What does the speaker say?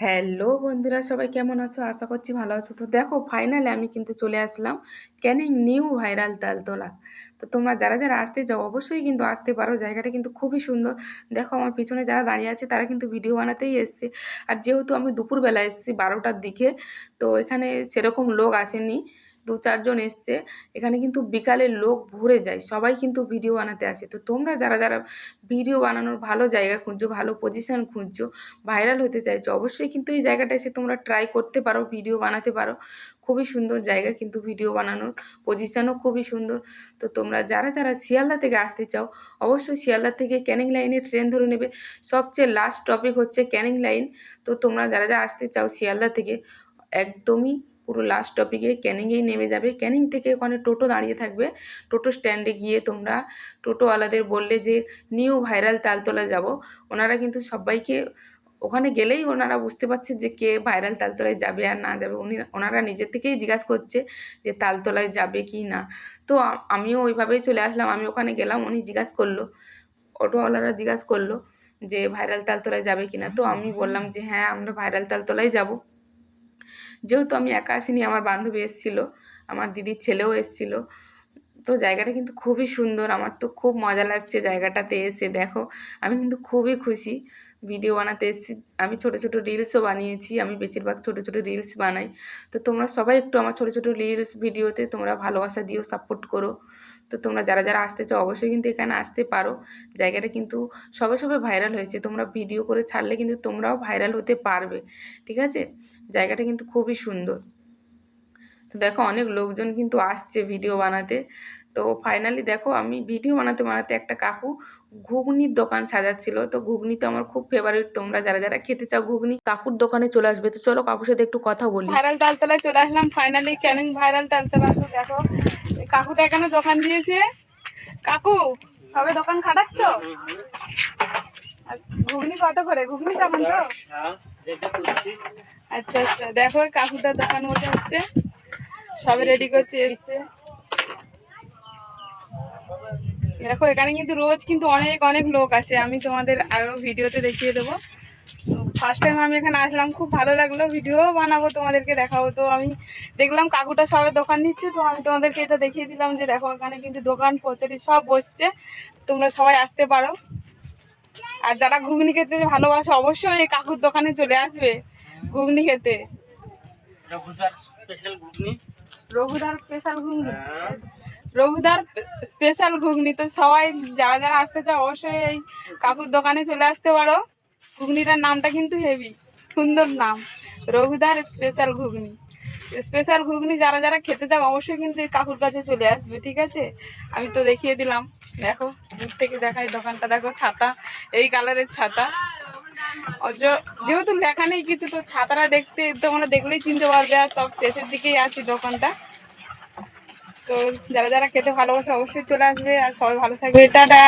Hello বন্ধুরা, সবাই কেমন আছো? আশা করছি ভালো আছো। তো দেখো, ফাইনালি আমি কিন্তু চলে আসলাম ক্যানিং নিউ ভাইরাল তালতলা। তো তোমরা যারা যারা আসতে চাও অবশ্যই কিন্তু আসতে পারো। জায়গাটা কিন্তু খুবই সুন্দর। দেখো, আমার পিছনে যারা দাঁড়িয়ে আছে তারা কিন্তু ভিডিও বানাতেই এসছে। আর যেহেতু আমি দুপুরবেলা এসেছি 12টার দিকে, তো এখানে সেরকম লোক আসেনি, 2-4 জন এসছে। এখানে কিন্তু বিকালে লোক ভরে যায়, সবাই কিন্তু ভিডিও বানাতে আসে। তো তোমরা যারা যারা ভিডিও বানানোর ভালো জায়গা খুঁজছো, ভালো পজিশন খুঁজছো, ভাইরাল হতে চাইছো, অবশ্যই কিন্তু এই জায়গাটা এসে তোমরা ট্রাই করতে পারো, ভিডিও বানাতে পারো। খুবই সুন্দর জায়গা কিন্তু ভিডিও বানানোর, পজিশনও খুবই সুন্দর। তো তোমরা যারা যারা শিয়ালদা থেকে আসতে চাও অবশ্যই শিয়ালদা থেকে ক্যানিং লাইনে ট্রেন ধরে নেবে। সবচেয়ে লাস্ট টপিক হচ্ছে ক্যানিং লাইন। তো তোমরা যারা যারা আসতে চাও শিয়ালদা থেকে একদমই পুরো লাস্ট টপিকে ক্যানিংয়েই নেমে যাবে। ক্যানিং থেকে ওখানে টোটো দাঁড়িয়ে থাকবে। টোটো স্ট্যান্ডে গিয়ে তোমরা টোটোওয়ালাদের বললে যে নিউ ভাইরাল তালতলা যাব, ওনারা কিন্তু সবাইকে, ওখানে গেলেই ওনারা বুঝতে পারছে যে কে ভাইরাল তালতলায় যাবে আর না যাবে। ওনারা নিজের থেকেই জিজ্ঞাসা করছে যে তালতলায় যাবে কি না। তো আমিও ওইভাবেই চলে আসলাম। আমি ওখানে গেলাম, উনি জিজ্ঞাসা করলো, অটোওয়ালারা জিজ্ঞাসা করলো যে ভাইরাল তালতলায় যাবে কি না। তো আমি বললাম যে হ্যাঁ, আমরা ভাইরাল তালতলায় যাব। যেহেতু আমি একা আসিনি, আমার বান্ধবী এসেছিলো, আমার দিদির ছেলেও এসেছিলো। তো জায়গাটা কিন্তু খুবই সুন্দর, আমার তো খুব মজা লাগছে জায়গাটাতে এসে। দেখো, আমি কিন্তু খুবই খুশি। ভিডিও বানাতে এসেছি, আমি ছোট ছোট রিলসও বানিয়েছি। আমি বেশিরভাগ ছোট ছোট রিলস বানাই। তো তোমরা সবাই একটু আমার ছোট ছোট রিলস ভিডিওতে তোমরা ভালোবাসা দিও, সাপোর্ট করো। তো তোমরা যারা যারা আসতে চাও অবশ্যই কিন্তু এখানে আসতে পারো। জায়গাটা কিন্তু সবে সবে ভাইরাল হয়েছে, তোমরা ভিডিও করে ছাড়লে কিন্তু তোমরাও ভাইরাল হতে পারবে। ঠিক আছে, জায়গাটা কিন্তু খুবই সুন্দর। তো দেখো, অনেক লোকজন কিন্তু আসছে ভিডিও বানাতে। তো ফাইনালি দেখো, আমি ভিডিও বানাতে বানাতে একটা কাকু ঘুগনির দোকান সাজাচ্ছিল। তো ঘুগনি তো আমার খুব ফেভারিট। তোমরা যারা যারা খেতে চাও ঘুগনি, কাকুর দোকানে চলে আসবে। তো চলো কাকুর সাথে একটু কথা বলি। ভাইরাল তালতলায় চলে আসলাম ফাইনালি, ক্যানিং ভাইরাল তালতলা। তো দেখো, কাকুটা এখানে দোকান দিয়েছে। কাকু, সবে দোকান খাটাচ্ছ? ঘুগনি কত করে? ঘুগনি কেমন তো? আচ্ছা আচ্ছা, দেখো কাকুটার দোকান মতো হচ্ছে, সবে রেডি করছে, এসছে। দেখো, এখানে কিন্তু রোজ কিন্তু অনেক অনেক লোক আসে, আমি তোমাদের আরো ভিডিওতে দেখিয়ে দেবো। তো ফার্স্ট টাইম আমি এখানে আসলাম, খুব ভালো লাগলো। ভিডিও বানাবো, তোমাদেরকে দেখাবো। তো আমি দেখলাম কাকুটা সবে দোকান নিচ্ছে, তো আমি তোমাদেরকে এটা দেখিয়ে দিলাম যে দেখো, এখানে কিন্তু দোকান কচুরি সব বসছে, তোমরা সবাই আসতে পারো। আর যারা ঘুগনি খেতে ভালোবাসে অবশ্যই এই কাকুর দোকানে চলে আসবে ঘুগনি খেতে। রঘুদার স্পেশাল ঘুগনি, রঘুদার স্পেশাল ঘুগনি। তো সবাই যারা যারা আসতে চাও অবশ্যই এই কাকুর দোকানে চলে আসতে পারো। ঘুগনিটার নামটা কিন্তু হেভি সুন্দর নাম, রঘুদার স্পেশাল ঘুগনি। স্পেশাল ঘুগনি যারা যারা খেতে চাও অবশ্যই কিন্তু এই কাকুর কাছে চলে আসবে। ঠিক আছে, আমি তো দেখিয়ে দিলাম। দেখো, দূর থেকে দেখাই দোকানটা। দেখো, ছাতা, এই কালারের ছাতা। যেহেতু লেখা নেই কিছু, তো ছাতাটা দেখতে তোমরা দেখলেই চিনতে পারবে। আর সব শেষের দিকেই আছে দোকানটা। তো যারা যারা খেতে ভালোবাসে অবশ্যই চলে আসবে। আর সবাই ভালো থাকবে, টাটা।